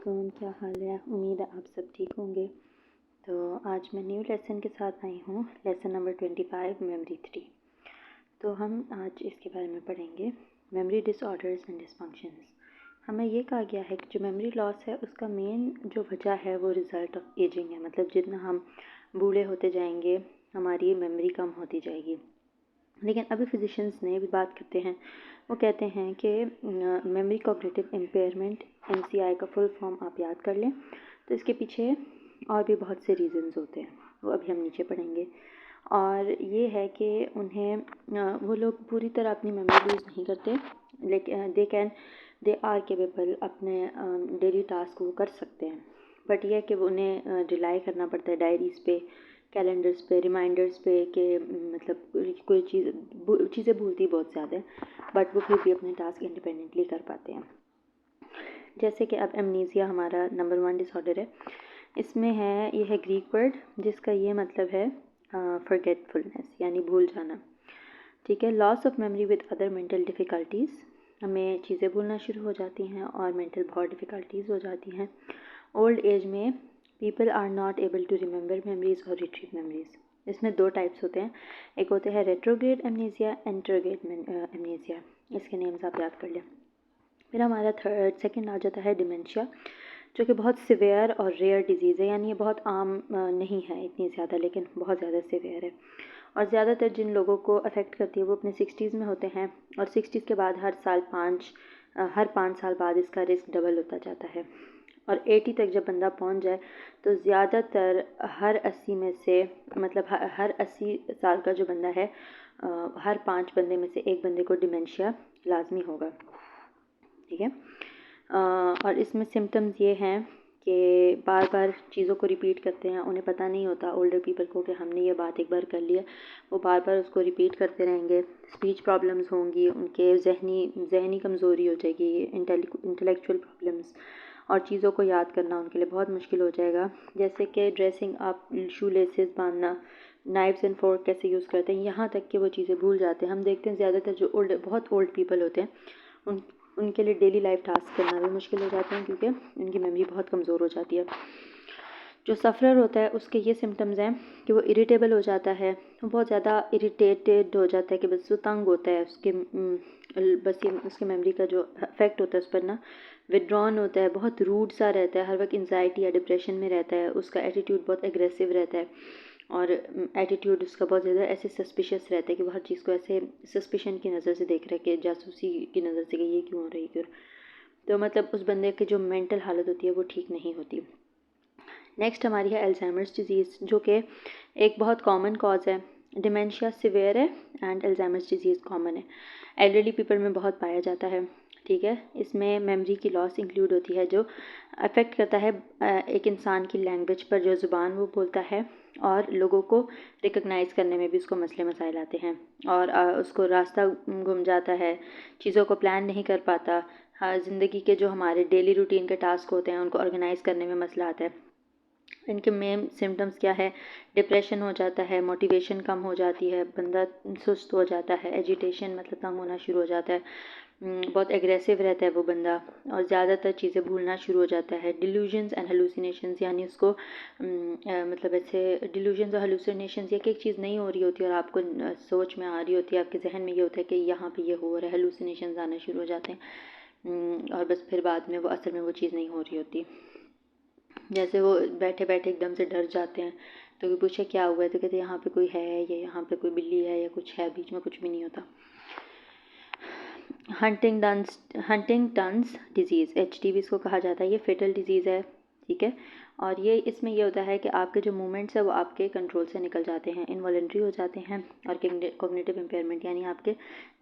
वालेकुम, क्या हाल है। उम्मीद है आप सब ठीक होंगे। तो आज मैं न्यू लेसन के साथ आई हूँ, लेसन नंबर 25 मेमोरी 3। तो हम आज इसके बारे में पढ़ेंगे, मेमोरी डिसऑर्डर्स एंड डिसफंक्शंस। हमें ये कहा गया है कि जो मेमोरी लॉस है उसका मेन जो वजह है वो रिज़ल्ट ऑफ एजिंग है। मतलब जितना हम बूढ़े होते जाएंगे हमारी मेमोरी कम होती जाएगी। लेकिन अभी फिजिशियंस ने भी बात करते हैं, वो कहते हैं कि मेमोरी कॉग्निटिव इम्पेयरमेंट MCI का फुल फॉर्म आप याद कर लें। तो इसके पीछे और भी बहुत से रीज़न्स होते हैं, वो अभी हम नीचे पढ़ेंगे। और ये है कि उन्हें वो लोग पूरी तरह अपनी मेमोरी लूज़ नहीं करते, लेकिन दे आर केपेबल अपने डेली टास्क को कर सकते हैं। बट यह है कि वो उन्हें रिलाई करना पड़ता है डायरीज़ पे, कैलेंडर्स पे, रिमाइंडर्स पे कि मतलब कोई चीज़ें भूलती बहुत ज़्यादा है, बट वो फिर भी अपने टास्क इंडिपेंडेंटली कर पाते हैं। जैसे कि अब एमनीजिया हमारा नंबर 1 डिसऑर्डर है। इसमें है, ये है ग्रीक वर्ड जिसका ये मतलब है फॉरगेटफुलनेस, यानी भूल जाना। ठीक है। Loss of memory with other mental difficulties, हमें चीज़ें भूलना शुरू हो जाती हैं और मेंटल बहुत डिफ़िकल्टीज़ हो जाती हैं। ओल्ड एज में people are not able to remember memories और रिट्रीव मेमोरीज। इसमें दो टाइप्स होते हैं, एक होते हैं रेट्रोग्रेड एमनीजिया, एंट्रोग्रेड एमनीजिया। इसके नेम्स आप याद कर लें। फिर हमारा सेकंड आ जाता है डिमेंशिया, जो कि बहुत सिवियर और रेयर डिजीज़ है, यानी ये बहुत आम नहीं है इतनी ज़्यादा, लेकिन बहुत ज़्यादा सिवियर है। और ज़्यादातर जिन लोगों को अफेक्ट करती है वो अपने 60s में होते हैं, और 60s के बाद हर 5 साल बाद इसका रिस्क डबल होता जाता है। और 80 तक जब बंदा पहुंच जाए तो ज़्यादातर हर 80 में से, मतलब हर 80 साल का जो बंदा है, हर 5 बंदे में से एक बंदे को डिमेंशिया लाजमी होगा। ठीक है। और इसमें सिम्टम्स ये हैं कि बार बार चीज़ों को रिपीट करते हैं, उन्हें पता नहीं होता ओल्डर पीपल को कि हमने ये बात एक बार कर लिया, वो बार बार उसको रिपीट करते रहेंगे। स्पीच प्रॉब्लम्स होंगी, उनके जहनी कमज़ोरी हो जाएगी, इंटेलेक्चुअल प्रॉब्लम्स, और चीज़ों को याद करना उनके लिए बहुत मुश्किल हो जाएगा। जैसे कि ड्रेसिंग अप, शू लेसेस बांधना, नाइफ्स एंड फोर्क कैसे यूज़ करते हैं, यहाँ तक कि वो चीज़ें भूल जाते हैं। हम देखते हैं ज़्यादातर जो बहुत ओल्ड पीपल होते हैं उनके लिए डेली लाइफ टास्क करना भी मुश्किल हो जाते हैं, क्योंकि उनकी मेमोरी बहुत कमज़ोर हो जाती है। जो सफ़रर होता है उसके ये सिम्टम्स हैं कि वो इरिटेबल हो जाता है, वो बहुत ज़्यादा इरिटेटेड हो जाता है कि बस वो तंग होता है, बस ये उसकी मेमोरी का जो इफेक्ट होता है उस पर ना विड्रॉन होता है, बहुत रूड सा रहता है, हर वक्त एंजाइटी या डिप्रेशन में रहता है, उसका एटीट्यूड बहुत एग्रेसिव रहता है, और एटीट्यूड उसका बहुत ज़्यादा ऐसे सस्पिशियस रहता है कि वो हर चीज़ को ऐसे सस्पिशन की नज़र से देख रहा है, कि जासूसी की नज़र से कि ये क्यों हो रही है। तो मतलब उस बंदे की जो मेंटल हालत होती है वो ठीक नहीं होती। नेक्स्ट हमारी है अल्जाइमर्स डिजीज़, जो कि एक बहुत कॉमन कॉज है। डिमेंशिया सिवियर है एंड अल्जाइमर्स डिजीज़ कॉमन है, एल्डरली पीपल में बहुत पाया जाता है। ठीक है। इसमें मेमोरी की लॉस इंक्लूड होती है, जो अफेक्ट करता है एक इंसान की लैंग्वेज पर, जो ज़ुबान वो बोलता है, और लोगों को रिकग्नाइज़ करने में भी उसको मसले मसाइल आते हैं, और उसको रास्ता गुम जाता है, चीज़ों को प्लान नहीं कर पाता। हाँ, ज़िंदगी के जो हमारे डेली रूटीन के टास्क होते हैं उनको ऑर्गेनाइज़ करने में मसला आता है। इनके मेन सिम्टम्स क्या है, डिप्रेशन हो जाता है, मोटिवेशन कम हो जाती है, बंदा सुस्त हो जाता है, एजिटेशन मतलब तंग होना शुरू हो जाता है, बहुत एग्रेसिव रहता है वो बंदा, और ज़्यादातर चीज़ें भूलना शुरू हो जाता है। डिल्यूजन्स एंड हेलुसिनेशंस, यानी उसको मतलब ऐसे डिल्यूजन्स और हेलुसिनेशंस, ये एक चीज़ नहीं हो रही होती और आपको सोच में आ रही होती है, आपके जहन में ये होता है कि यहाँ पे ये हो रहा है, हेलुसिनेशंस आना शुरू हो जाते हैं, और बस फिर बाद में वो असल में वो चीज़ नहीं हो रही होती। जैसे वो बैठे बैठे एकदम से डर जाते हैं, तो कोई पूछे क्या हुआ है, तो कहते हैं यहाँ पे कोई है, या यहाँ पे कोई बिल्ली है, या कुछ है, बीच में कुछ भी नहीं होता। हंटिंगटन्स डिजीज़, HTV इसको कहा जाता है, ये फेटल डिजीज़ है। ठीक है। और ये इसमें ये होता है कि आपके जो मूवमेंट्स है वो आपके कंट्रोल से निकल जाते हैं, इनवॉलेंट्री हो जाते हैं, और कॉग्निटिव इम्पेयरमेंट, यानी आपके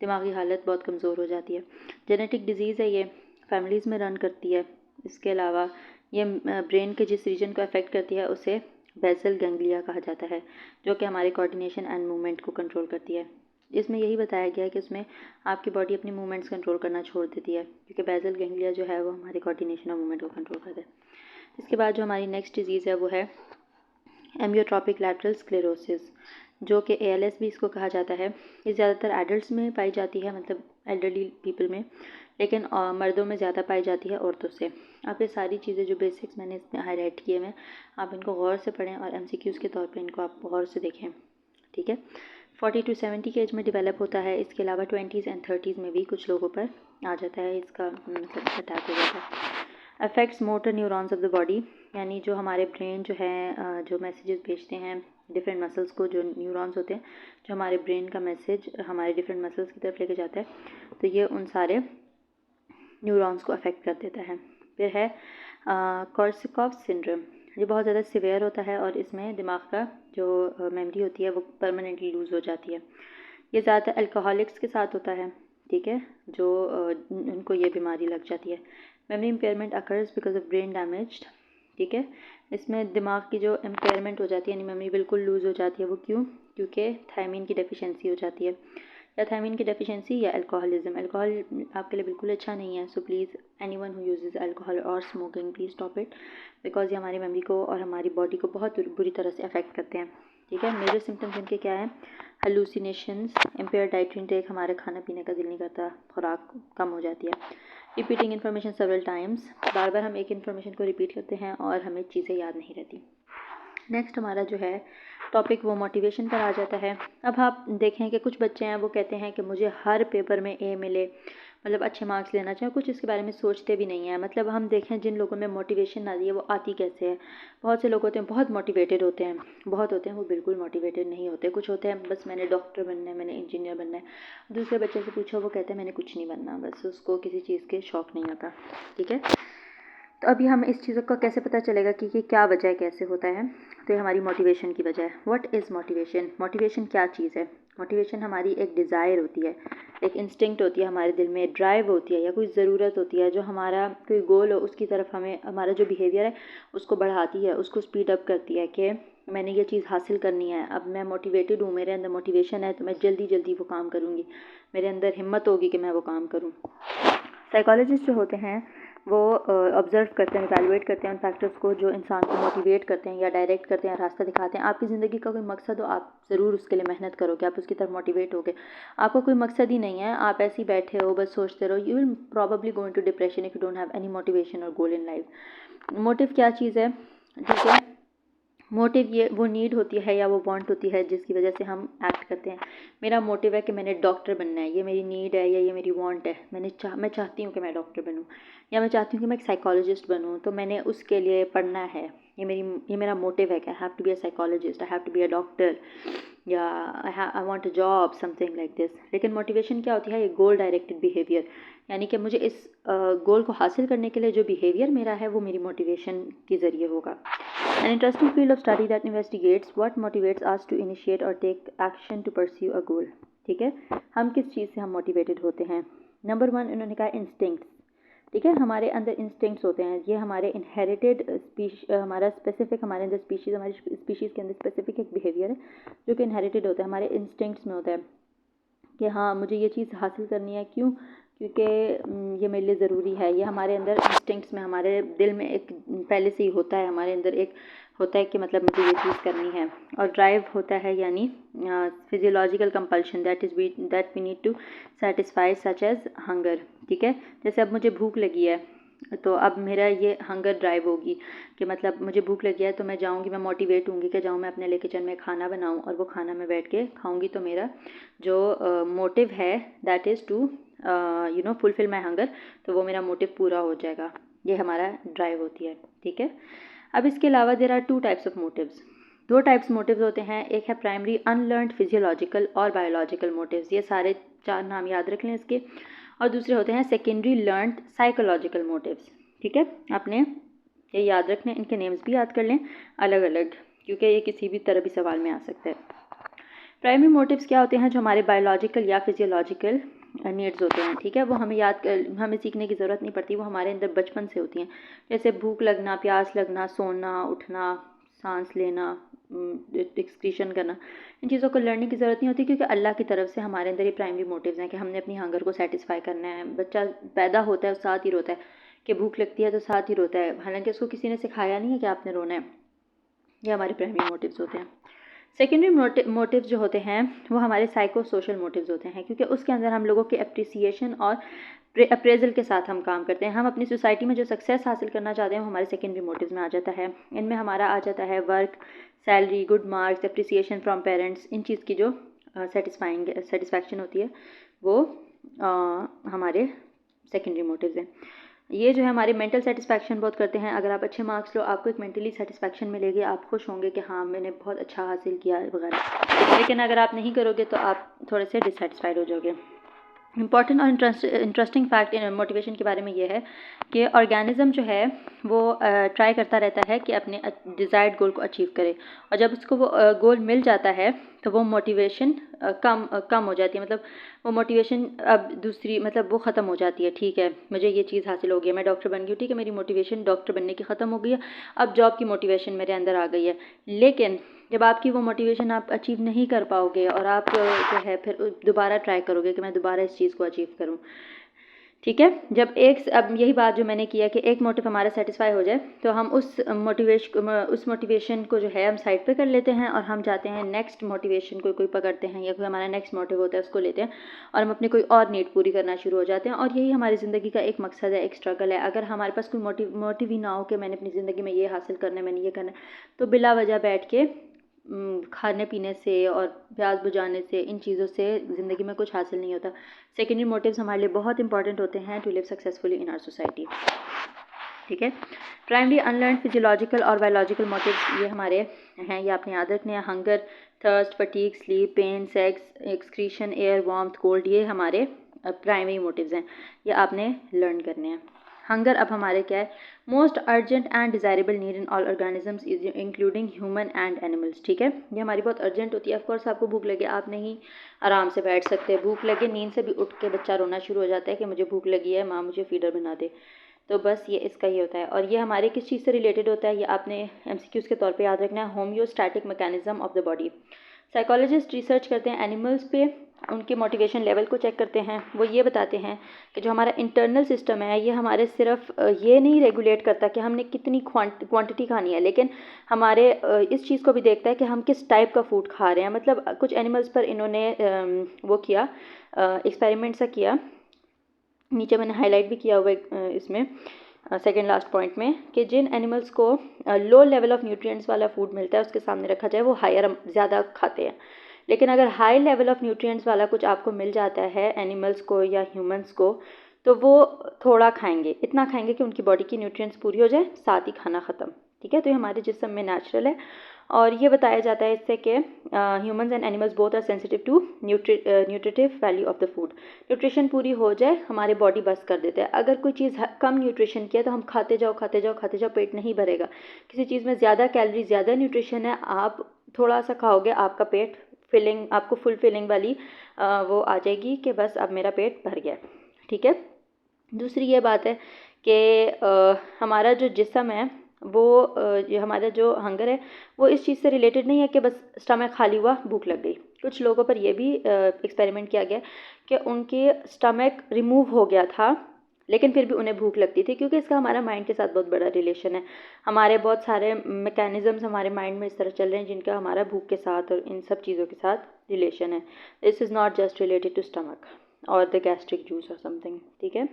दिमागी हालत बहुत कमज़ोर हो जाती है। जेनेटिक डिजीज़ है, ये फैमिलीज़ में रन करती है। इसके अलावा ये ब्रेन के जिस रीजन को अफेक्ट करती है उसे बेसल गैंग्लिया कहा जाता है, जो कि हमारे कोऑर्डिनेशन एंड मूवमेंट को कंट्रोल करती है। इसमें यही बताया गया है कि इसमें आपकी बॉडी अपनी मूवमेंट्स कंट्रोल करना छोड़ देती है, क्योंकि बेसल गैंग्लिया जो है वो हमारे कोऑर्डिनेशन और मूवमेंट को कंट्रोल करता है। इसके बाद जो हमारी नेक्स्ट डिजीज़ है वो है एम्योट्रोपिक लैटरल स्क्लेरोसिस, जो कि ALS भी इसको कहा जाता है। ये ज़्यादातर एडल्ट्स में पाई जाती है, मतलब एल्डरली पीपल में, लेकिन मर्दों में ज़्यादा पाई जाती है औरतों से। आप ये सारी चीज़ें जो बेसिक्स मैंने इसमें हाईलाइट किए हुए हैं, आप इनको गौर से पढ़ें और MCQs के तौर पे इनको आप गौर से देखें, ठीक है। 40 to 70 की एज में डेवलप होता है। इसके अलावा 20s and 30s में भी कुछ लोगों पर आ जाता है, इसका मतलब अटैक हो जाता है। Affects motor neurons of the body, यानी जो हमारे ब्रेन जो है जो मैसेजेस भेजते हैं डिफरेंट मसल्स को, जो न्यूरॉन्स होते हैं जो हमारे ब्रेन का मैसेज हमारे डिफरेंट मसल्स की तरफ लेके जाता है, तो ये उन सारे न्यूरॉन्स को अफेक्ट कर देता है। फिर है कॉर्सकॉफ सिंड्रोम, ये बहुत ज़्यादा सिवियर होता है और इसमें दिमाग का जो मेमोरी होती है वो परमानेंटली लूज़ हो जाती है। ये ज़्यादातर अल्कोहलिक्स के साथ होता है, ठीक है, जो उनको ये बीमारी लग जाती है। Memory impairment occurs because of brain damaged, ठीक है, इसमें दिमाग की जो इम्पेयरमेंट हो जाती है यानी मेमोरी बिल्कुल लूज़ हो जाती है, वो क्यों? क्योंकि थायमीन की डेफिशिएंसी हो जाती है, या थायमीन की डेफिशिएंसी या अल्कोहलिज्म। अल्कोहल आपके लिए बिल्कुल अच्छा नहीं है, so please anyone who uses alcohol और smoking please stop it, because ये हमारी मेमोरी को और हमारी बॉडी को बहुत बुरी तरह से अफेक्ट करते हैं, ठीक है। मेजर सिम्टम्स इनके क्या है? हेलुसिनेशंस, इम्पेयर डाइटरी इंटेक, हमारे खाना पीने का दिल नहीं करता, खुराक कम हो जाती है। रिपीटिंग इन्फॉर्मेशन सेवरल टाइम्स, बार बार हम एक इन्फॉर्मेशन को रिपीट करते हैं और हमें चीज़ें याद नहीं रहती। नेक्स्ट हमारा जो है टॉपिक वो मोटिवेशन पर आ जाता है। अब आप देखें कि कुछ बच्चे हैं वो कहते हैं कि मुझे हर पेपर में ए मिले, मतलब अच्छे मार्क्स लेना चाहिए, कुछ इसके बारे में सोचते भी नहीं है। मतलब हम देखें जिन लोगों में मोटिवेशन आती है वो आती कैसे है। बहुत से लोग होते हैं बहुत मोटिवेटेड होते हैं, बहुत होते हैं वो बिल्कुल मोटिवेटेड नहीं होते। कुछ होते हैं बस मैंने डॉक्टर बनना है, मैंने इंजीनियर बनना है। दूसरे बच्चे से पूछो वो कहते हैं मैंने कुछ नहीं बनना, बस उसको किसी चीज़ के शौक़ नहीं होता, ठीक है। तो अभी हम इस चीज़ों का कैसे पता चलेगा कि क्या वजह है, कैसे होता है? तो ये हमारी मोटिवेशन की वजह है। What is motivation? मोटिवेशन क्या चीज़ है? मोटिवेशन हमारी एक डिज़ायर होती है, एक इंस्टिंक्ट होती है हमारे दिल में, ड्राइव होती है या कोई ज़रूरत होती है, जो हमारा कोई गोल हो उसकी तरफ हमें हमारा जो बिहेवियर है उसको बढ़ाती है, उसको स्पीड अप करती है कि मैंने ये चीज़ हासिल करनी है। अब मैं मोटिवेटेड हूँ, मेरे अंदर मोटिवेशन है तो मैं जल्दी जल्दी वो काम करूँगी, मेरे अंदर हिम्मत होगी कि मैं वो काम करूँ। साइकोलॉजिस्ट जो होते हैं वो ऑब्ज़र्व करते हैं, इवैल्यूएट करते हैं उन फैक्टर्स को जो इंसान को मोटिवेट करते हैं या डायरेक्ट करते हैं, रास्ता दिखाते हैं। आपकी ज़िंदगी का कोई मकसद हो, आप ज़रूर उसके लिए मेहनत करोगे, आप उसकी तरफ मोटिवेट होगे। आपका कोई मकसद ही नहीं है, आप ऐसे ही बैठे हो बस सोचते रहो, you will probably go into depression if you don't have any motivation और गोल इन लाइफ। मोटिव क्या चीज़ है? ठीक है, मोटिव ये वो नीड होती है या वो वांट होती है जिसकी वजह से हम एक्ट करते हैं। मेरा मोटिव है कि मैंने डॉक्टर बनना है, ये मेरी नीड है या ये मेरी वांट है। मैं चाहती हूँ कि मैं डॉक्टर बनूँ, या मैं चाहती हूँ कि मैं एक साइकोलॉजिस्ट बनूँ, तो मैंने उसके लिए पढ़ना है। ये मेरा मोटिव है कि I have to be a psychologist, I have to be a doctor, या I want a job, something like this. लेकिन मोटिवेशन क्या होती है? ये गोल डायरेक्टेड बिहेवियर, यानी कि मुझे इस गोल को हासिल करने के लिए जो बिहेवियर मेरा है वो मेरी मोटिवेशन के ज़रिए होगा। An interesting field of study that investigates what motivates us to initiate or take action to pursue a goal. ठीक है, हम किस चीज़ से हम मोटिवेटेड होते हैं? नंबर 1 इन्होंने कहा इंस्टिंक्ट्स, ठीक है, हमारे अंदर इंस्टिंक्ट्स होते हैं। ये हमारे इनहेरिटेड हमारा स्पेसिफिक हमारे अंदर हमारी स्पीशीज़ के अंदर स्पेसिफिक एक बिहेवियर है जो कि इनहेरिटेड होता है, हमारे इंस्टिंक्ट्स में होता है कि हाँ मुझे ये चीज़ हासिल करनी है। क्यों? क्योंकि ये मेरे लिए ज़रूरी है। ये हमारे अंदर इंस्टिंक्ट्स में, हमारे दिल में एक पहले से ही होता है, हमारे अंदर एक होता है कि मतलब मुझे ये चीज़ करनी है। और ड्राइव होता है यानी physiological compulsion that we need to satisfy such as hunger, ठीक है। जैसे अब मुझे भूख लगी है तो अब मेरा ये हंगर ड्राइव होगी कि मतलब मुझे भूख लगी है तो मैं जाऊंगी, मैं मोटिवेट होंगी कि जाऊँ मैं अपने लिए किचन में खाना बनाऊं और वो खाना मैं बैठ के खाऊंगी, तो मेरा जो मोटिव है that is to fulfil my hunger, तो वो मेरा मोटिव पूरा हो जाएगा। ये हमारा ड्राइव होती है, ठीक है। अब इसके अलावा there are 2 types of motives. 2 types motives होते हैं, एक है प्राइमरी अनलर्नड फिजियोलॉजिकल और बायोलॉजिकल मोटिव्स, ये सारे 4 नाम याद रख लें इसके। और दूसरे होते हैं सेकेंडरी लर्नड साइकोलॉजिकल मोटिव्स, ठीक है। आपने ये याद रखने, इनके नेम्स भी याद कर लें अलग अलग, क्योंकि ये किसी भी तरह भी सवाल में आ सकता है। प्राइमरी मोटिव्स क्या होते हैं? जो हमारे बायोलॉजिकल या फिजियोलॉजिकल नीड्स होते हैं, ठीक है, वो हमें सीखने की ज़रूरत नहीं पड़ती, वो हमारे अंदर बचपन से होती हैं। जैसे भूख लगना, प्यास लगना, सोना, उठना, सांस लेना, एक्सक्रीशन करना, इन चीज़ों को लर्निंग की ज़रूरत नहीं होती, क्योंकि अल्लाह की तरफ से हमारे अंदर ये प्राइमरी मोटिव्स हैं कि हमने अपनी हंगर को सेटिस्फाई करना है। बच्चा पैदा होता है साथ ही रोता है कि भूख लगती है तो साथ ही रोता है, हालांकि उसको किसी ने सिखाया नहीं है कि आपने रोना है। ये हमारे प्राइमरी मोटिव्स होते हैं। सेकेंडरी मोटिव्स जो होते हैं वो हमारे साइको सोशल मोटिव्स होते हैं, क्योंकि उसके अंदर हम लोगों के अप्रिसिएशन और अप्रेजल के साथ हम काम करते हैं। हम अपनी सोसाइटी में जो सक्सेस हासिल करना चाहते हैं वो हमारे सेकेंडरी मोटिव्स में आ जाता है। इनमें हमारा आ जाता है work, salary, good marks, appreciation from parents. इन चीज़ की जो सेटिस्फैक्शन होती है वो हमारे सेकेंडरी मोटिव्स हैं। ये जो है हमारे मेंटल सेटिस्फैक्शन बहुत करते हैं। अगर आप अच्छे मार्क्स लो, आपको एक मेंटली सेटिस्फैक्शन मिलेगी, आप खुश होंगे कि हाँ मैंने बहुत अच्छा हासिल किया वगैरह। लेकिन अगर आप नहीं करोगे तो आप थोड़े से डिससेटिस्फाइड हो जाओगे। इम्पॉर्टेंट और इंटरेस्टिंग फैक्ट मोटिवेशन के बारे में ये है कि ऑर्गेनिज्म जो है वो ट्राई करता रहता है कि अपने डिज़ायर्ड गोल को अचीव करे, और जब उसको वो गोल मिल जाता है तो वो मोटिवेशन कम हो जाती है। मतलब वो मोटिवेशन अब दूसरी मतलब वो ख़त्म हो जाती है। ठीक है, मुझे ये चीज़ हासिल हो गई है, मैं डॉक्टर बन गई हूँ, ठीक है, मेरी मोटिवेशन डॉक्टर बनने की ख़त्म हो गई है, अब जॉब की मोटिवेशन मेरे अंदर आ गई है। लेकिन जब आपकी वो मोटिवेशन आप अचीव नहीं कर पाओगे और आप जो है फिर दोबारा ट्राई करोगे कि मैं दोबारा इस चीज़ को अचीव करूं, ठीक है। जब अब यही बात जो मैंने किया कि एक मोटिव हमारा सेटिस्फाई हो जाए तो हम उस मोटिवेशन को जो है हम साइड पे कर लेते हैं और हम जाते हैं नेक्स्ट मोटिवेशन को कोई पकड़ते हैं, या कोई हमारा नेक्स्ट मोटिव होता है उसको लेते हैं और हम अपनी कोई और नीड पूरी करना शुरू हो जाते हैं। और यही हमारी ज़िंदगी का एक मकसद है, एक स्ट्रगल है। अगर हमारे पास कोई मोटिव ही ना हो कि मैंने अपनी ज़िंदगी में ये हासिल करना है, मैंने ये करना है, तो बिला वजह बैठ के खाने पीने से और प्यास बुझाने से, इन चीज़ों से ज़िंदगी में कुछ हासिल नहीं होता। सेकेंडरी मोटिव्स हमारे लिए बहुत इंपॉर्टेंट होते हैं to live successfully in our society, ठीक है। प्राइमरी अनलर्न फिजियोलॉजिकल और बायोलॉजिकल मोटिव्स ये हमारे हैं, ये आपने याद रखने हैं। Hunger, thirst, fatigue, sleep, pain, sex, excretion, air, warmth, cold, ये हमारे प्राइमरी मोटिव्स हैं, ये आपने लर्न करने हैं। हंगर अब हमारे क्या है, most urgent and desirable need in all organisms including human and animals, ठीक है। ये हमारी बहुत अर्जेंट होती है। ऑफकोर्स आपको भूख लगे, आप नहीं आराम से बैठ सकते। भूख लगे, नींद से भी उठ के बच्चा रोना शुरू हो जाता है कि मुझे भूख लगी है, माँ मुझे फीडर बना दे। तो बस ये इसका ही होता है। और ये हमारे किस चीज़ से रिलेटेड होता है, ये आपने MCQs के तौर पे याद रखना है। Homeostatic mechanism of the body. Psychologist research करते हैं एनिमल्स पे, उनके मोटिवेशन लेवल को चेक करते हैं। वो ये बताते हैं कि जो हमारा इंटरनल सिस्टम है ये हमारे सिर्फ ये नहीं रेगुलेट करता कि हमने कितनी क्वांटिटी खानी है, लेकिन हमारे इस चीज़ को भी देखता है कि हम किस टाइप का फूड खा रहे हैं। मतलब कुछ एनिमल्स पर इन्होंने वो किया, एक्सपेरिमेंट सा किया, नीचे मैंने हाईलाइट भी किया हुआ है इसमें सेकेंड लास्ट पॉइंट में, कि जिन एनिमल्स को लो लेवल ऑफ न्यूट्रिएंट्स वाला फूड मिलता है उसके सामने रखा जाए वो हायर ज़्यादा खाते हैं। लेकिन अगर हाई लेवल ऑफ न्यूट्रिएंट्स वाला कुछ आपको मिल जाता है एनिमल्स को या ह्यूमंस को, तो वो थोड़ा खाएंगे, इतना खाएंगे कि उनकी बॉडी की न्यूट्रिएंट्स पूरी हो जाए, साथ ही खाना ख़त्म, ठीक है। तो ये हमारे जिस्म में नेचुरल है। और ये बताया जाता है इससे कि humans and animals both are sensitive to nutritive value of the food. Nutrition पूरी हो जाए हमारे बॉडी बस कर देते हैं। अगर कोई चीज़ कम न्यूट्रिशन की है तो हम खाते जाओ खाते जाओ खाते जाओ, पेट नहीं भरेगा। किसी चीज़ में ज़्यादा कैलोरी ज़्यादा न्यूट्रिशन है, आप थोड़ा सा खाओगे, आपका पेट फिलिंग, आपको फुल फिलिंग वाली वो आ जाएगी कि बस अब मेरा पेट भर गया, ठीक है। दूसरी ये बात है कि हमारा जो जिस्म है वो ये हमारा जो हंगर है वो इस चीज़ से रिलेटेड नहीं है कि बस स्टमक खाली हुआ भूख लग गई। कुछ लोगों पर यह भी एक्सपेरिमेंट किया गया कि उनके स्टमक रिमूव हो गया था लेकिन फिर भी उन्हें भूख लगती थी, क्योंकि इसका हमारा माइंड के साथ बहुत बड़ा रिलेशन है। हमारे बहुत सारे मैकेनिज़म्स हमारे माइंड में इस तरह चल रहे हैं जिनका हमारा भूख के साथ और इन सब चीज़ों के साथ रिलेशन है। This is not just related to stomach और द गैस्ट्रिक जूस और समथिंग, ठीक है।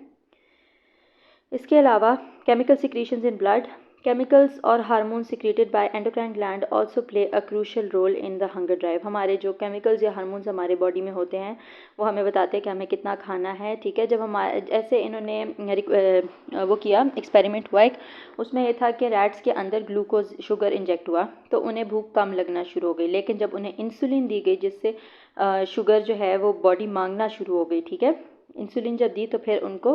इसके अलावा chemical secretions in blood, chemicals और hormone secreted by endocrine gland also play a crucial role in the hunger drive. हमारे जो केमिकल्स या हार्मोन्स हमारे बॉडी में होते हैं वो हमें बताते हैं कि हमें कितना खाना है, ठीक है। जब हमारे ऐसे इन्होंने वो किया, एक्सपेरिमेंट हुआ एक, उसमें ये था कि रैट्स के अंदर ग्लूकोज शुगर इंजेक्ट हुआ तो उन्हें भूख कम लगना शुरू हो गई। लेकिन जब उन्हें इंसुलिन दी गई जिससे शुगर जो है वो बॉडी मांगना शुरू हो गई, ठीक है। इंसुलिन जब दी तो फिर उनको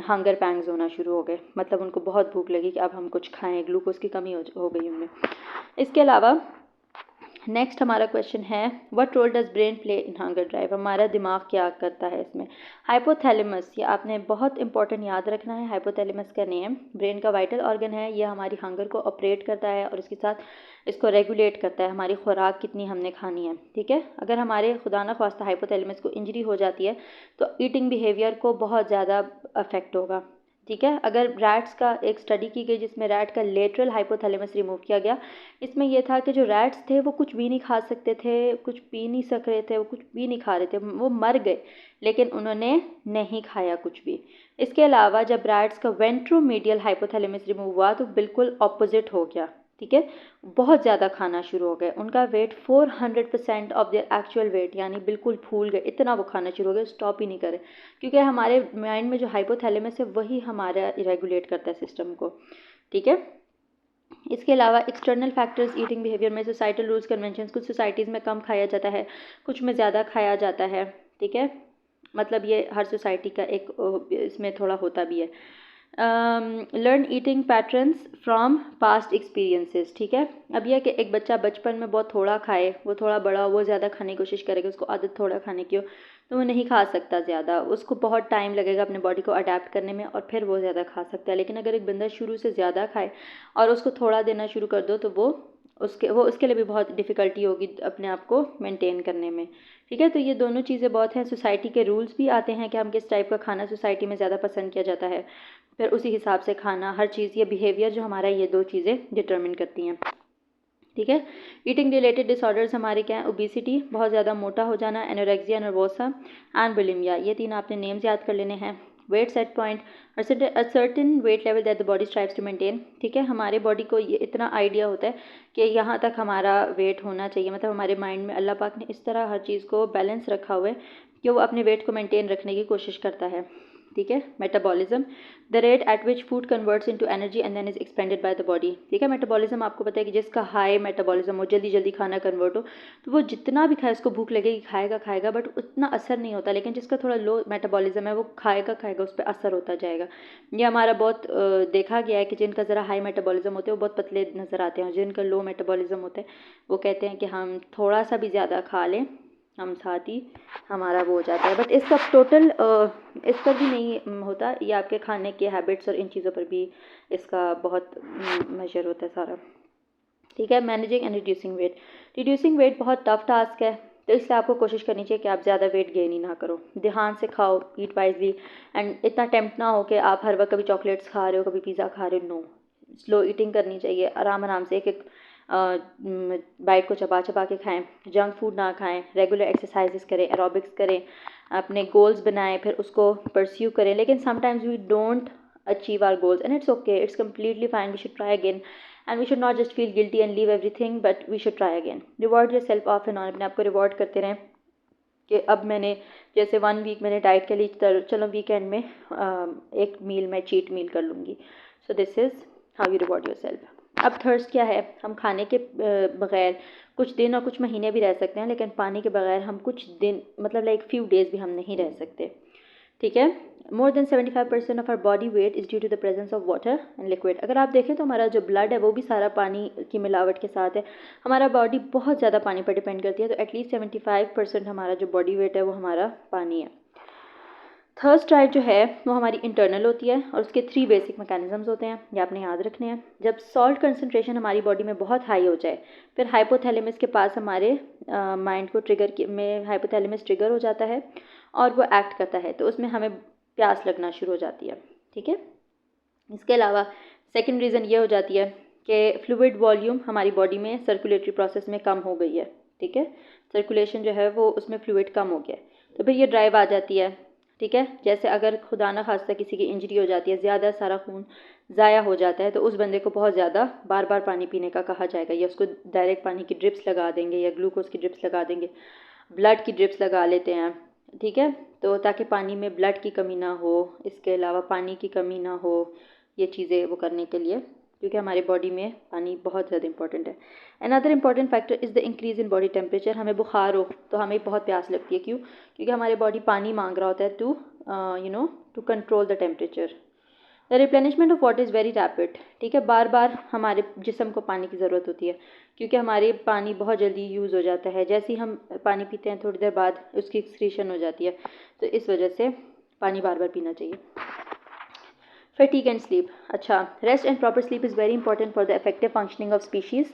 हंगर पैंग्स होना शुरू हो गए, मतलब उनको बहुत भूख लगी कि अब हम कुछ खाएं, ग्लूकोज की कमी हो गई उनमें। इसके अलावा नेक्स्ट हमारा क्वेश्चन है what role does brain play in hunger drive. हमारा दिमाग क्या करता है इसमें। हाइपोथैलेमस, ये आपने बहुत इंपॉर्टेंट याद रखना है। हाइपोथैलेमस का नेम ब्रेन का वाइटल ऑर्गन है, ये हमारी हंगर को ऑपरेट करता है और इसके साथ इसको रेगुलेट करता है, हमारी खुराक कितनी हमने खानी है, ठीक है। अगर हमारे खुदा न ख्वास्ता हाइपोथैलेमस को इंजरी हो जाती है तो ईटिंग बिहेवियर को बहुत ज़्यादा अफेक्ट होगा, ठीक है। अगर रैट्स का एक स्टडी की गई जिसमें रैट का लेटरल हाइपोथैलेमस रिमूव किया गया, इसमें यह था कि जो रैट्स थे वो कुछ भी नहीं खा सकते थे, कुछ पी नहीं सक रहे थे, वो कुछ भी नहीं खा रहे थे, वो मर गए, लेकिन उन्होंने नहीं खाया कुछ भी। इसके अलावा जब रैट्स का वेंट्रोमीडियल हाइपोथैलेमस रिमूव हुआ तो बिल्कुल ऑपोजिट हो गया, ठीक है। बहुत ज़्यादा खाना शुरू हो गए, उनका weight 400% of their actual weight, यानी बिल्कुल फूल गए, इतना वो खाना शुरू हो गए, स्टॉप ही नहीं करे, क्योंकि हमारे माइंड में जो हाइपोथैलेमस है वही हमारा रेगुलेट करता है सिस्टम को, ठीक है। इसके अलावा एक्सटर्नल फैक्टर्स ईटिंग बिहेवियर में सोसाइटल रूल्स कन्वेंशंस, कुछ सोसाइटीज़ में कम खाया जाता है, कुछ में ज़्यादा खाया जाता है, ठीक है। मतलब ये हर सोसाइटी का एक इसमें थोड़ा होता भी है। Learn eating patterns from past experiences, ठीक है। अब यह कि एक बच्चा बचपन में बहुत थोड़ा खाए, वो थोड़ा बड़ा वो ज़्यादा खाने की कोशिश करेगा, उसको आदत थोड़ा खाने की हो तो वो नहीं खा सकता ज़्यादा, उसको बहुत टाइम लगेगा अपने बॉडी को अडेप्ट करने में और फिर वो ज़्यादा खा सकता है। लेकिन अगर एक बंदा शुरू से ज़्यादा खाए और उसको थोड़ा देना शुरू कर दो तो वो उसके लिए भी बहुत डिफ़िकल्टी होगी अपने आप को मेंटेन करने में, ठीक है। तो ये दोनों चीज़ें बहुत हैं। सोसाइटी के रूल्स भी आते हैं कि हम किस टाइप का खाना सोसाइटी में ज़्यादा पसंद किया जाता है, फिर उसी हिसाब से खाना, हर चीज़, ये बिहेवियर जो हमारा, ये दो चीज़ें डिटर्मिन करती हैं, ठीक है। ईटिंग रिलेटेड डिसऑर्डर्स हमारे क्या हैं? ओबेसिटी, बहुत ज़्यादा मोटा हो जाना, एनोरेक्सिया नर्वोसा एंड बुलिमिया, ये तीन आपने नेम्स याद कर लेने हैं। Weight set point, a certain weight level that the body strives to maintain, ठीक है। हमारे बॉडी को ये इतना आइडिया होता है कि यहाँ तक हमारा वेट होना चाहिए, मतलब हमारे माइंड में अल्लाह पाक ने इस तरह हर चीज़ को बैलेंस रखा हुआ है कि वो अपने वेट को मेंटेन रखने की कोशिश करता है, ठीक है। Metabolism, the rate at which food converts into energy and then is expended by the body, ठीक है। मेटाबॉलिज्म आपको पता है कि जिसका हाई मेटाबॉलिज्म हो, जल्दी जल्दी खाना कन्वर्ट हो, तो वो जितना भी खाए उसको भूख लगेगी, खाएगा खाएगा बट उतना असर नहीं होता। लेकिन जिसका थोड़ा लो मेटाबॉलिज्म है वो खाएगा खाएगा, उस पर असर होता जाएगा। ये हमारा बहुत देखा गया है कि जिनका ज़रा हाई मेटाबॉलिज्म होते हैं वो बहुत पतले नज़र आते हैं, और जिनका लो मेटाबॉलिज्म होता है वो कहते हैं कि हम थोड़ा सा भी ज़्यादा खा लें हम साथ ही हमारा वो हो जाता है। बट इसका टोटल इस पर भी नहीं होता, ये आपके खाने के हैबिट्स और इन चीज़ों पर भी इसका बहुत मेजर होता है सारा, ठीक है। मैनेजिंग एंड रिड्यूसिंग वेट बहुत टफ टास्क है, तो इसलिए आपको कोशिश करनी चाहिए कि आप ज़्यादा वेट गेन ही ना करो, ध्यान से खाओ, ईट वाइजली, एंड इतना टेम्प्ट ना हो कि आप हर वक्त कभी चॉकलेट्स खा रहे हो, कभी पिज़्ज़ा खा रहे हो, नो। स्लो ईटिंग करनी चाहिए, आराम आराम से एक एक बाइट को चबा चबा के खाएं, जंक फूड ना खाएं, रेगुलर एक्सरसाइजेस करें, एरोबिक्स करें, अपने गोल्स बनाएं, फिर उसको परस्यू करें। लेकिन sometimes we don't achieve our goals and it's okay, it's completely fine, we should try again and we should not just feel guilty and leave everything, but we should try again. Reward yourself off and on, अपने आपको reward करते रहें कि अब मैंने जैसे 1 week मैंने diet के लिए, चलो वीकेंड में एक मील मैं चीट मील कर लूँगी। So this is how you reward your self. अब थर्स्ट क्या है? हम खाने के बगैर कुछ दिन और कुछ महीने भी रह सकते हैं, लेकिन पानी के बगैर हम कुछ दिन, मतलब लाइक फ्यू डेज़ भी हम नहीं रह सकते, ठीक है। More than 75% of our body weight is due to the presence of water and liquid. अगर आप देखें तो हमारा जो ब्लड है वो भी सारा पानी की मिलावट के साथ है, हमारा बॉडी बहुत ज़्यादा पानी पर डिपेंड करती है, तो एटलीस्ट 75% हमारा जो बॉडी वेट है वो हमारा पानी है। थर्स्ट ड्राइव जो है वो हमारी इंटरनल होती है और उसके 3 बेसिक मैकेनिज्म्स होते हैं, ये आपने याद रखने हैं। जब सॉल्ट कंसंट्रेशन हमारी बॉडी में बहुत हाई हो जाए, फिर हाइपोथैलेमस के पास हमारे माइंड को में हाइपोथैलेमस ट्रिगर हो जाता है और वो एक्ट करता है, तो उसमें हमें प्यास लगना शुरू हो जाती है, ठीक है। इसके अलावा सेकेंड रीज़न ये हो जाती है कि फ्लूइड वॉल्यूम हमारी बॉडी में सर्कुलेटरी प्रोसेस में कम हो गई है, ठीक है। सर्कुलेशन जो है वो उसमें फ्लूइड कम हो गया, तो फिर ये ड्राइव आ जाती है, ठीक है। जैसे अगर खुदा न खास्ता किसी की इंजरी हो जाती है, ज़्यादा सारा खून ज़ाया हो जाता है, तो उस बंदे को बहुत ज़्यादा बार बार पानी पीने का कहा जाएगा, या उसको डायरेक्ट पानी की ड्रिप्स लगा देंगे या ग्लूकोज की ड्रिप्स लगा देंगे, ब्लड की ड्रिप्स लगा लेते हैं, ठीक है। तो ताकि पानी में ब्लड की कमी ना हो, इसके अलावा पानी की कमी ना हो, ये चीज़ें वो करने के लिए, क्योंकि हमारे बॉडी में पानी बहुत ज़्यादा इंपॉर्टेंट है। Another important factor is the increase in body temperature. हमें बुखार हो तो हमें बहुत प्यास लगती है, क्यों? क्योंकि हमारे बॉडी पानी मांग रहा होता है to control the temperature. The replenishment of water is very rapid, ठीक है। बार बार हमारे जिस्म को पानी की ज़रूरत होती है, क्योंकि हमारे पानी बहुत जल्दी यूज़ हो जाता है, जैसे ही हम पानी पीते हैं थोड़ी देर बाद उसकी एक्सक्रीशन हो जाती है, तो इस वजह से पानी बार बार पीना चाहिए। Fatigue and sleep. अच्छा, rest and proper sleep is very important for the effective functioning of species.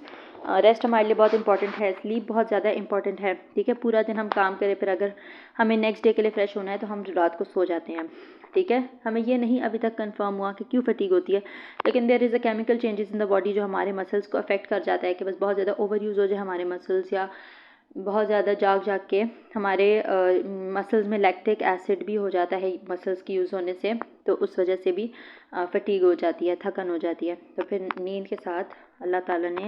Rest हमारे लिए बहुत इंपॉर्टेंट है, स्लीप बहुत ज़्यादा इंपॉर्टेंट है, ठीक है। पूरा दिन हम काम करें, फिर अगर हमें नेक्स्ट डे के लिए फ्रेश होना है तो हम रात को सो जाते हैं, ठीक है। हमें ये नहीं अभी तक कंफर्म हुआ कि क्यों फटीग होती है, लेकिन there is a chemical changes in the body जो हमारे मसल्स को अफेक्ट कर जाता है कि बस बहुत ज़्यादा ओवर यूज़ हो जाए हमारे मसल्स, या बहुत ज़्यादा जाग के हमारे मसल्स में लैक्टिक एसिड भी हो जाता है मसल्स की यूज़ होने से, तो उस वजह से भी फटीग हो जाती है, थकन हो जाती है। तो फिर नींद के साथ अल्लाह ताला ने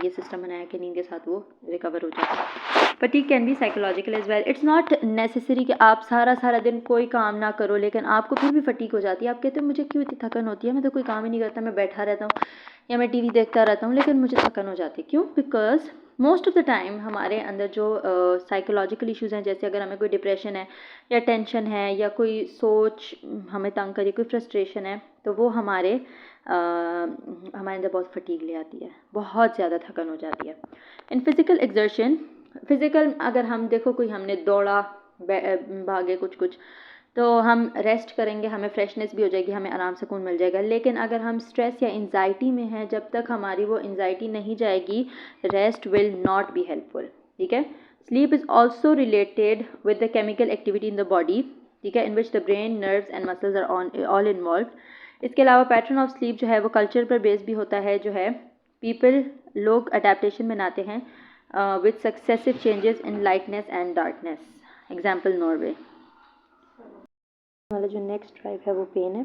ये सिस्टम बनाया कि नींद के साथ वो रिकवर हो जाता है। Fatigue can be psychological as well. It's not necessary कि आप सारा दिन कोई काम ना करो लेकिन आपको फिर भी फटीग हो जाती है। आप कहते हो मुझे क्यों इतनी थकन होती है, मैं तो कोई काम ही नहीं करता, मैं बैठा रहता हूँ या मैं टीवी देखता रहता हूँ लेकिन मुझे थकन हो जाती है। क्यों? Because most of the time हमारे अंदर जो साइकोलॉजिकल इश्यूज़ हैं, जैसे अगर हमें कोई डिप्रेशन है या टेंशन है या कोई सोच हमें तंग करी, कोई फ्रस्ट्रेशन है, तो वो हमारे अंदर बहुत फटीग ले आती है, बहुत ज़्यादा थकन हो जाती है। इन फिज़िकल एक्सर्शन, फिज़िकल अगर हम देखो कोई हमने दौड़ा भागे कुछ तो हम रेस्ट करेंगे, हमें फ्रेशनेस भी हो जाएगी, हमें आराम सुकून मिल जाएगा। लेकिन अगर हम स्ट्रेस या एंजाइटी में हैं, जब तक हमारी वो एंजाइटी नहीं जाएगी, rest will not be helpful, ठीक है। Sleep is also related with the chemical activity in the body, ठीक है, in which the brain, nerves and muscles are all involve. इसके अलावा पैटर्न ऑफ स्लीप जो है वो कल्चर पर बेस भी होता है, जो है लोग अडेप्टेशन बनाते हैं with successive changes in lightness and darkness. Example Norway. वाला जो नेक्स्ट ड्राइव है वो पेन है।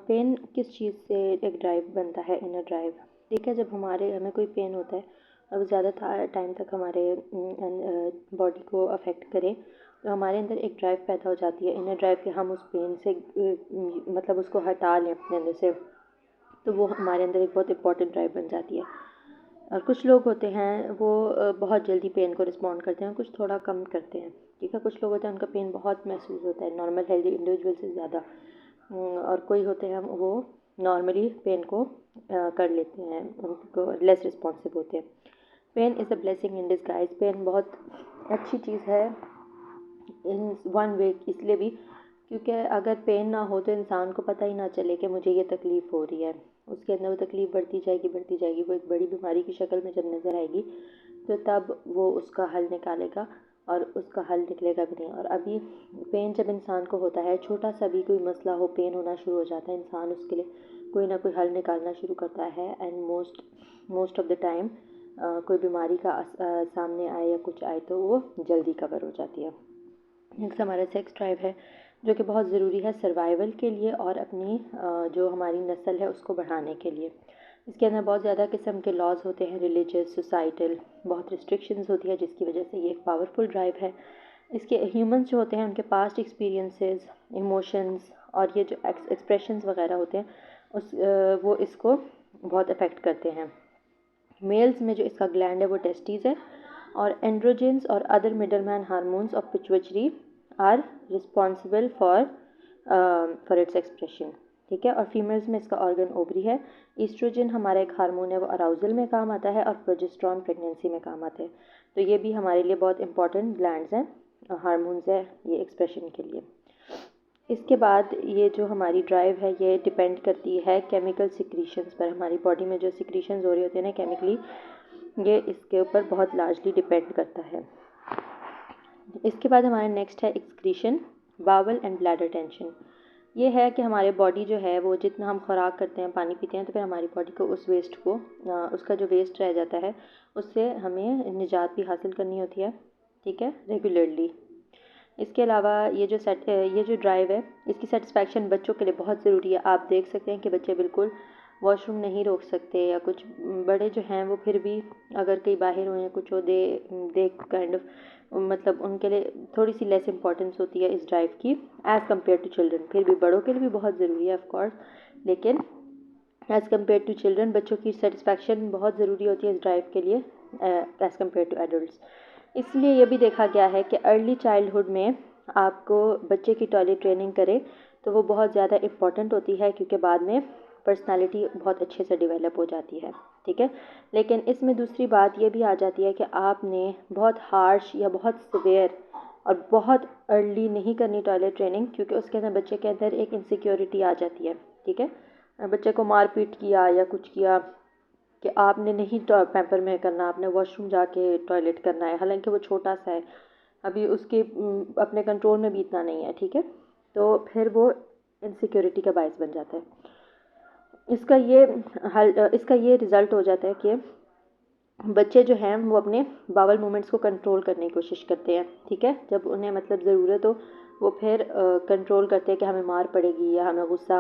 पेन किस चीज़ से एक ड्राइव बनता है? इनर ड्राइव, ठीक है। जब हमें कोई पेन होता है और ज़्यादा टाइम तक हमारे बॉडी को अफेक्ट करे तो हमारे अंदर एक ड्राइव पैदा हो जाती है, इनर ड्राइव, कि हम उस पेन से मतलब उसको हटा लें अपने अंदर से, तो वो हमारे अंदर एक बहुत इंपॉर्टेंट ड्राइव बन जाती है। और कुछ लोग होते हैं वो बहुत जल्दी पेन को रिस्पॉन्ड करते हैं, कुछ थोड़ा कम करते हैं, ठीक है। कुछ लोग होते हैं उनका पेन बहुत महसूस होता है, नॉर्मल हेल्दी इंडिविजुअल से ज़्यादा। और कोई होते हैं वो नॉर्मली पेन को कर लेते हैं, उनको लेस रिस्पॉन्सिव होते हैं। Pain is a blessing in disguise. Pain बहुत अच्छी चीज़ है इन वन वे, इसलिए भी क्योंकि अगर पेन ना हो तो इंसान को पता ही ना चले कि मुझे ये तकलीफ़ हो रही है, उसके अंदर वो तकलीफ़ बढ़ती जाएगी, वो एक बड़ी बीमारी की शक्ल में जब नज़र आएगी तो तब वो उसका हल निकालेगा, और उसका हल निकलेगा भी नहीं। और अभी पेन जब इंसान को होता है, छोटा सा भी कोई मसला हो, पेन होना शुरू हो जाता है, इंसान उसके लिए कोई ना कोई हल निकालना शुरू करता है। And most of the time कोई बीमारी का सामने आए या कुछ आए तो वो जल्दी कवर हो जाती है। नेक्स्ट हमारा सेक्स ड्राइव है, जो कि बहुत ज़रूरी है सर्वाइवल के लिए और अपनी जो हमारी नस्ल है उसको बढ़ाने के लिए। इसके अंदर बहुत ज़्यादा किस्म के लॉज होते हैं, रिलीजियस, सोसाइटल, बहुत रिस्ट्रिक्शंस होती है, जिसकी वजह से ये एक पावरफुल ड्राइव है। इसके ह्यूमंस जो होते हैं उनके पास्ट एक्सपीरियंसेस, इमोशंस और ये जो एक्सप्रेशंस वगैरह होते हैं वो इसको बहुत अफेक्ट करते हैं। मेल्स में जो इसका ग्लैंड है वो टेस्टिस है, और एंड्रोजेंस और other middleman hormones of pituitary are responsible for its expression, ठीक है। और फीमेल्स में इसका ऑर्गन ओवरी है। ईस्ट्रोजन हमारा एक हार्मोन है, वो अराउजल में काम आता है, और प्रोजेस्टेरॉन प्रेगनेंसी में काम आते हैं। तो ये भी हमारे लिए बहुत इंपॉर्टेंट ग्लैंड्स हैं, हार्मोन्स है ये एक्सप्रेशन के लिए। इसके बाद ये जो हमारी ड्राइव है ये डिपेंड करती है केमिकल सिक्रीशंस पर। हमारी बॉडी में जो सिक्रीशंस हो रही होती है ना केमिकली, ये इसके ऊपर बहुत लार्जली डिपेंड करता है। इसके बाद हमारा नेक्स्ट है excretion, bowel and bladder tension. ये है कि हमारे बॉडी जो है वो जितना हम खुराक करते हैं, पानी पीते हैं, तो फिर हमारी बॉडी को उस वेस्ट को उसका जो वेस्ट रह जाता है उससे हमें निजात भी हासिल करनी होती है, ठीक है, रेगुलरली। इसके अलावा ये जो ड्राइव है इसकी सेटिस्फैक्शन बच्चों के लिए बहुत ज़रूरी है। आप देख सकते हैं कि बच्चे बिल्कुल वॉशरूम नहीं रोक सकते, या कुछ बड़े जो हैं वो फिर भी अगर कहीं बाहर हो या कुछ हो दे काइंड ऑफ मतलब उनके लिए थोड़ी सी लेस इंपॉर्टेंस होती है इस ड्राइव की एज़ कम्पेयर टू चिल्ड्रन। फिर भी बड़ों के लिए भी बहुत ज़रूरी है ऑफ कोर्स, लेकिन एज़ कम्पेयर टू चिल्ड्रन बच्चों की सेटिस्फैक्शन बहुत ज़रूरी होती है इस ड्राइव के लिए एज़ कम्पेयर टू एडल्ट्स। इसलिए ये भी देखा गया है कि अर्ली चाइल्डहुड में आपको बच्चे की टॉयलेट ट्रेनिंग करें तो वो बहुत ज़्यादा इम्पॉर्टेंट होती है, क्योंकि बाद में पर्सनालिटी बहुत अच्छे से डेवलप हो जाती है, ठीक है। लेकिन इसमें दूसरी बात ये भी आ जाती है कि आपने बहुत हार्श या बहुत सिवियर और बहुत अर्ली नहीं करनी टॉयलेट ट्रेनिंग, क्योंकि उसके अंदर बच्चे के अंदर एक इनसिक्योरिटी आ जाती है, ठीक है। बच्चे को मार पीट किया या कुछ किया कि आपने नहीं पैम्पर में करना, आपने वॉशरूम जाके टॉयलेट करना है, हालांकि वो छोटा सा है, अभी उसके अपने कंट्रोल में भी इतना नहीं है, ठीक है, तो फिर वो इनसिक्योरिटी का बायस बन जाता है। इसका ये रिज़ल्ट हो जाता है कि बच्चे जो हैं वो अपने बावल मूवमेंट्स को कंट्रोल करने की कोशिश करते हैं, ठीक है। जब उन्हें मतलब ज़रूरत हो वो फिर कंट्रोल करते हैं कि हमें मार पड़ेगी या हमें गुस्सा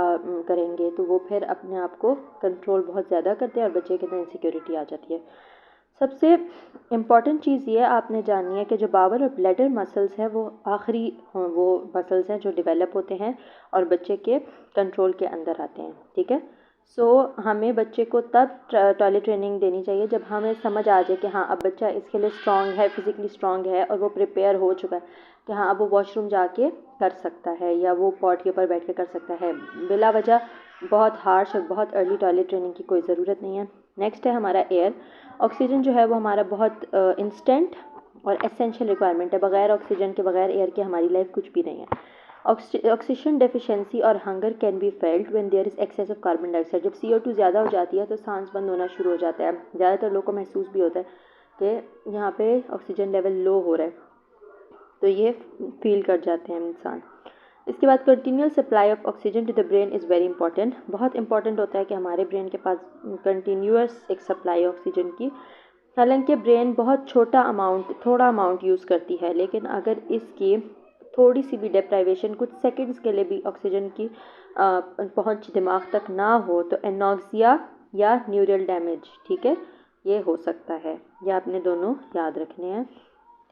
करेंगे, तो वो फिर अपने आप को कंट्रोल बहुत ज़्यादा करते हैं और बच्चे के अंदर इनसिक्योरिटी आ जाती है। सबसे इम्पॉर्टेंट चीज़ ये आपने जाननी है कि जो बावल और ब्लैडर मसल्स हैं वो आखिरी वो मसल्स हैं जो डेवलप होते हैं और बच्चे के कंट्रोल के अंदर आते हैं, ठीक है। हमें बच्चे को तब टॉयलेट ट्रेनिंग देनी चाहिए जब हमें समझ आ जाए कि हाँ अब बच्चा इसके लिए स्ट्रॉन्ग है, फिज़िकली स्ट्रॉन्ग है और वो प्रिपेयर हो चुका है कि हाँ अब वो वॉशरूम जाके कर सकता है या वो पॉट के ऊपर बैठ के कर सकता है। बिला वजह बहुत हार्श और बहुत अर्ली टॉयलेट ट्रेनिंग की कोई ज़रूरत नहीं है। नेक्स्ट है हमारा एयर। ऑक्सीजन जो है वो हमारा बहुत इंस्टेंट और एसेंशियल रिक्वायरमेंट है। बग़ैर ऑक्सीजन के, बग़ैर एयर के हमारी लाइफ कुछ भी नहीं है। ऑक्सीजन डेफिशिएंसी और hunger can be felt when there is excess of carbon dioxide. जब CO2 ज़्यादा हो जाती है तो सांस बंद होना शुरू हो जाता है। ज़्यादातर लोगों को महसूस भी होता है कि यहाँ पे ऑक्सीजन लेवल लो हो रहा है, तो ये फील कर जाते हैं इंसान। इसके बाद continuous supply of oxygen to the brain is very important. बहुत इंपॉर्टेंट होता है कि हमारे ब्रेन के पास कंटिन्यूस एक सप्लाई ऑक्सीजन की। हालांकि ब्रेन बहुत थोड़ा अमाउंट यूज़ करती है, लेकिन अगर इसकी थोड़ी सी भी डिप्राइवेशन कुछ सेकंड्स के लिए भी ऑक्सीजन की पहुंच दिमाग तक ना हो तो एनॉक्सिया या न्यूरल डैमेज, ठीक है, ये हो सकता है। ये आपने दोनों याद रखने हैं,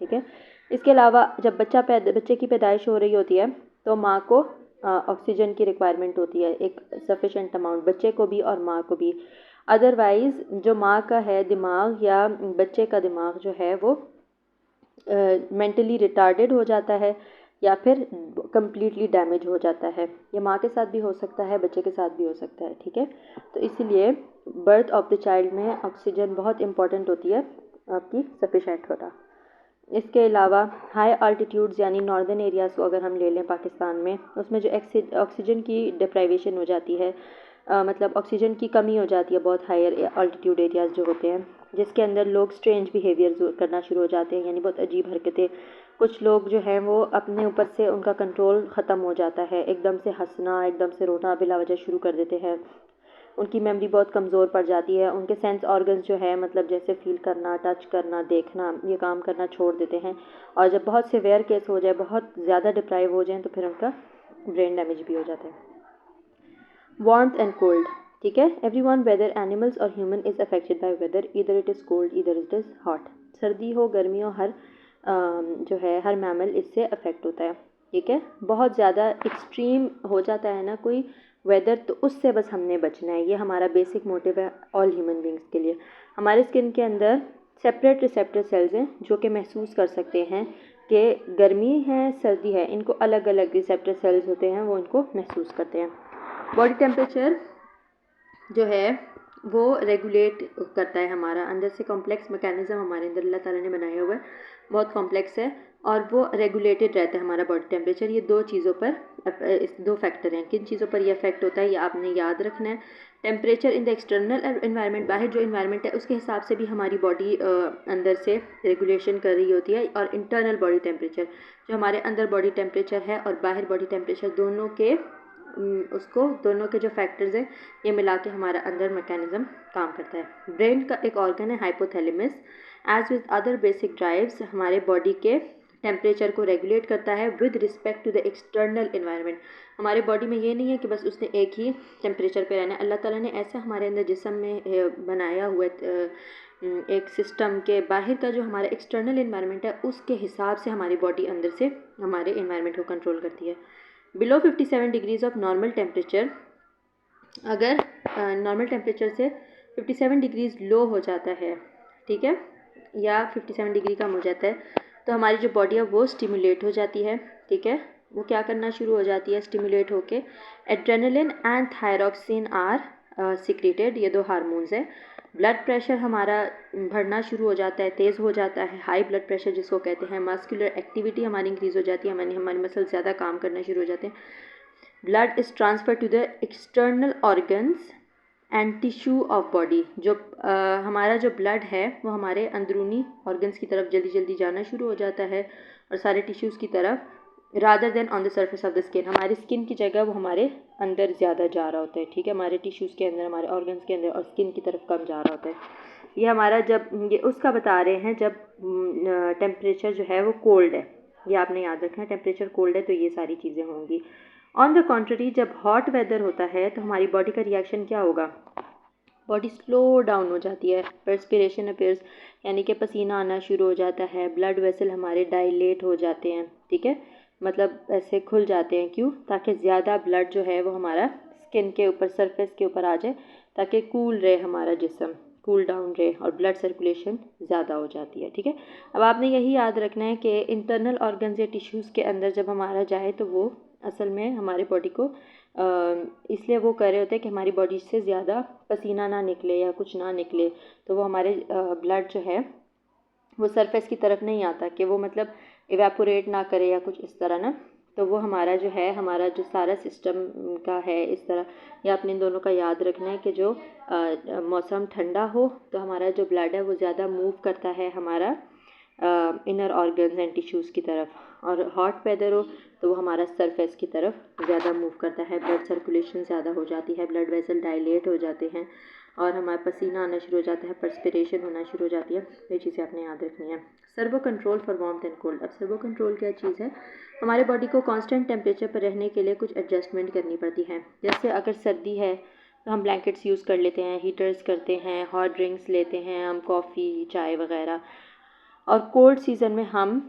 ठीक है। इसके अलावा जब बच्चे की पैदाइश हो रही होती है तो माँ को ऑक्सीजन की रिक्वायरमेंट होती है, एक सफिशेंट अमाउंट, बच्चे को भी और माँ को भी। अदरवाइज़ जो माँ का है दिमाग या बच्चे का दिमाग जो है वो मेंटली रिटार्डेड हो जाता है या फिर कम्प्लीटली डैमेज हो जाता है। ये माँ के साथ भी हो सकता है, बच्चे के साथ भी हो सकता है, ठीक है। तो इसीलिए बर्थ ऑफ द चाइल्ड में ऑक्सीजन बहुत इंपॉर्टेंट होती है आपकी सफिशेंट होना। इसके अलावा हाई आल्टीट्यूड्स यानी नॉर्दर्न एरियाज़ को अगर हम ले लें पाकिस्तान में, उसमें जो ऑक्सीजन की डिप्राइवेशन हो जाती है, मतलब ऑक्सीजन की कमी हो जाती है बहुत हायर आल्टीट्यूड एरियाज़ जो होते हैं, जिसके अंदर लोग स्ट्रेंज बिहेवियर करना शुरू हो जाते हैं, यानी बहुत अजीब हरकतें। कुछ लोग जो हैं वो अपने ऊपर से उनका कंट्रोल ख़त्म हो जाता है, एकदम से हंसना, एकदम से रोना बिला वजह शुरू कर देते हैं। उनकी मेमोरी बहुत कमज़ोर पड़ जाती है। उनके सेंस ऑर्गन्स जो है मतलब जैसे फील करना, टच करना, देखना, ये काम करना छोड़ देते हैं। और जब बहुत सीवियर केस हो जाए, बहुत ज़्यादा डिप्राइव हो जाए, तो फिर उनका ब्रेन डैमेज भी हो जाता है। वार्मथ एंड कोल्ड, ठीक है। एवरीवन वेदर एनिमल्स और human is affected by weather, इधर इट इज़ कोल्ड इधर इट इज़ हॉट। सर्दी हो गर्मी हो, जो है हर मैमल इससे अफेक्ट होता है, ठीक है। बहुत ज़्यादा एक्सट्रीम हो जाता है ना कोई वेदर, तो उससे बस हमने बचना है। ये हमारा बेसिक मोटिव है ऑल ह्यूमन बींग्स के लिए। हमारे स्किन के अंदर सेपरेट रिसेप्टर सेल्स हैं जो कि महसूस कर सकते हैं कि गर्मी है सर्दी है, इनको अलग अलग रिसेप्टर सेल्स होते हैं, वो इनको महसूस करते हैं। बॉडी टेम्परेचर जो है वो रेगुलेट करता है हमारा, अंदर से कॉम्प्लेक्स मैकेनिज़्म हमारे अंदर अल्लाह ताला ने बनाया हुआ है, बहुत कॉम्प्लेक्स है, और वो रेगुलेटेड रहता है हमारा बॉडी टेम्परेचर। ये दो चीज़ों पर, दो फैक्टर हैं, किन चीज़ों पर ये इफेक्ट होता है ये आपने याद रखना है। Temperature in the external environment, बाहर जो इन्वायरमेंट है उसके हिसाब से भी हमारी बॉडी अंदर से रेगुलेशन कर रही होती है। और इंटरनल बॉडी टेम्परेचर, जो हमारे अंदर बॉडी टेम्परेचर है और बाहर बॉडी टेम्परेचर, दोनों के जो फैक्टर्स हैं ये मिला के हमारा अंदर मैकेनिज़्म काम करता है। ब्रेन का एक ऑर्गन है hypothalamus, as with other basic drives हमारे बॉडी के टेम्परेचर को रेगुलेट करता है with respect to the external environment. हमारे बॉडी में ये नहीं है कि बस उसने एक ही टेम्परेचर पे रहना है। अल्लाह ताला ने ऐसा हमारे अंदर जिस्म में बनाया हुआ एक सिस्टम के बाहर का जो हमारा एक्सटर्नल इन्वायरमेंट है उसके हिसाब से हमारी बॉडी अंदर से हमारे इन्वायरमेंट को कंट्रोल करती है। Below 57 degrees of normal temperature, अगर नॉर्मल टेम्परेचर से 57 डिग्रीज़ लो हो जाता है, ठीक है, या 57 डिग्री कम हो जाता है, तो हमारी जो बॉडी है वो स्टिमुलेट हो जाती है, ठीक है। वो क्या करना शुरू हो जाती है, स्टिमुलेट होके adrenaline and thyroxine are secreted, ये दो हार्मोन्स हैं। ब्लड प्रेशर हमारा बढ़ना शुरू हो जाता है, तेज़ हो जाता है, हाई ब्लड प्रेशर जिसको कहते हैं। मस्कुलर एक्टिविटी हमारी इंक्रीज़ हो जाती है, हमारी मसल ज़्यादा काम करना शुरू हो जाते हैं। Blood is transfer to the external organs and tissue of body. जो हमारा जो ब्लड है वो हमारे अंदरूनी ऑर्गन्स की तरफ जल्दी जल्दी जाना शुरू हो जाता है और सारे टिश्यूज़ की तरफ, rather than on the surface of the skin. हमारी स्किन की जगह वो हमारे अंदर ज़्यादा जा रहा होता है, ठीक है, हमारे टिश्यूज़ के अंदर, हमारे ऑर्गन्स के अंदर, और स्किन की तरफ कम जा रहा होता है। ये हमारा जब ये उसका बता रहे हैं जब टेम्परेचर जो है वो कोल्ड है, ये आपने याद रखना है, टेम्परेचर कोल्ड है तो ये सारी चीज़ें होंगी। ऑन द कॉन्ट्ररी जब हॉट वेदर होता है तो हमारी बॉडी का रिएक्शन क्या होगा, बॉडी स्लो डाउन हो जाती है, पर्सपिरेशन अपीयर्स, यानी कि पसीना आना शुरू हो जाता है, ब्लड वेसल हमारे डायलेट हो जाते हैं, ठीक है, मतलब ऐसे खुल जाते हैं। क्यों? ताकि ज़्यादा ब्लड जो है वो हमारा स्किन के ऊपर, सरफेस के ऊपर आ जाए, ताकि कूल रहे हमारा जिस्म, कूल डाउन रहे और ब्लड सर्कुलेशन ज़्यादा हो जाती है, ठीक है। अब आपने यही याद रखना है कि इंटरनल ऑर्गन्स या टिश्यूज़ के अंदर जब हमारा जाए तो वो असल में हमारे बॉडी को इसलिए वो कर रहे होते हैं कि हमारी बॉडी से ज़्यादा पसीना ना निकले या कुछ ना निकले, तो वो हमारे ब्लड जो है वो सरफेस की तरफ नहीं आता कि वो मतलब इवेपोरेट ना करे या कुछ इस तरह ना, तो वो हमारा जो है, हमारा जो सारा सिस्टम का है इस तरह। या अपने इन दोनों का याद रखना है कि जो मौसम ठंडा हो तो हमारा जो ब्लड है वो ज़्यादा मूव करता है हमारा इनर ऑर्गन्स एंड टिश्यूज़ की तरफ, और हॉट वेदर हो तो वो हमारा सरफेस की तरफ ज़्यादा मूव करता है, ब्लड सर्कुलेशन ज़्यादा हो जाती है, ब्लड वेसल डायलेट हो जाते हैं और हमारा पसीना आना शुरू हो जाता है, पर्सपिरेशन होना शुरू हो जाती है। ये चीज़ें आपने याद रखनी है। Servo control for warmth and cold. अब सर्वो कंट्रोल क्या चीज़ है, हमारे बॉडी को कांस्टेंट टेम्परेचर पर रहने के लिए कुछ एडजस्टमेंट करनी पड़ती है। जैसे अगर सर्दी है तो हम ब्लैंकेट्स यूज़ कर लेते हैं, हीटर्स करते हैं, हॉट ड्रिंक्स लेते हैं हम, कॉफ़ी चाय वगैरह। और कोल्ड सीज़न में हम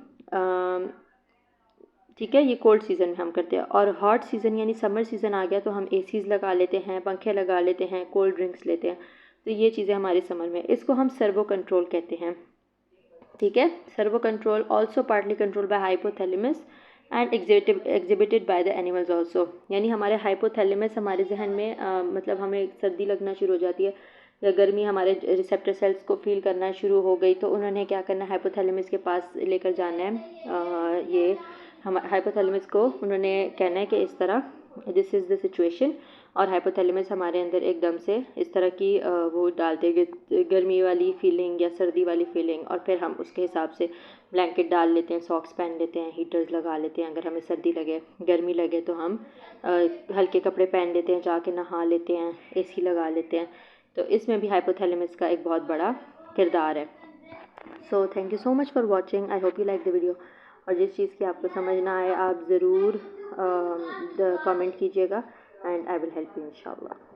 ठीक है, ये कोल्ड सीज़न में हम करते हैं। और हॉट सीज़न यानी समर सीज़न आ गया तो हम एसीज़ लगा लेते हैं, पंखे लगा लेते हैं, कोल्ड ड्रिंक्स लेते हैं। तो ये चीज़ें हमारे समर में, इसको हम सर्वो कंट्रोल कहते हैं, ठीक है। Servo control also partly control by hypothalamus and exhibited by the animals also. यानी हमारे हाइपोथैलेमस हमारे जहन में मतलब हमें सर्दी लगना शुरू हो जाती है या गर्मी हमारे रिसेप्टर सेल्स को फील करना शुरू हो गई तो उन्होंने क्या करना है, हाइपोथैलेमस के पास लेकर जाना है। ये हम हाइपोथैलेमस को उन्होंने कहना है कि इस तरह दिस इज़ द सिचुएशन, और हाइपोथैलेमस हमारे अंदर एकदम से इस तरह की वो डालते गर्मी वाली फीलिंग या सर्दी वाली फीलिंग, और फिर हम उसके हिसाब से ब्लैंकेट डाल लेते हैं, सॉक्स पहन लेते हैं, हीटर्स लगा लेते हैं। अगर हमें सर्दी लगे, गर्मी लगे तो हम हल्के कपड़े पहन लेते हैं, जाके नहा लेते हैं, एसी लगा लेते हैं। तो इसमें भी हाइपोथैलेमस का एक बहुत बड़ा किरदार है। So thank you so much for watching, I hope you like the video. और जिस चीज़ की आपको समझ ना आए आप ज़रूर कमेंट कीजिएगा and I will help you इंशाल्लाह।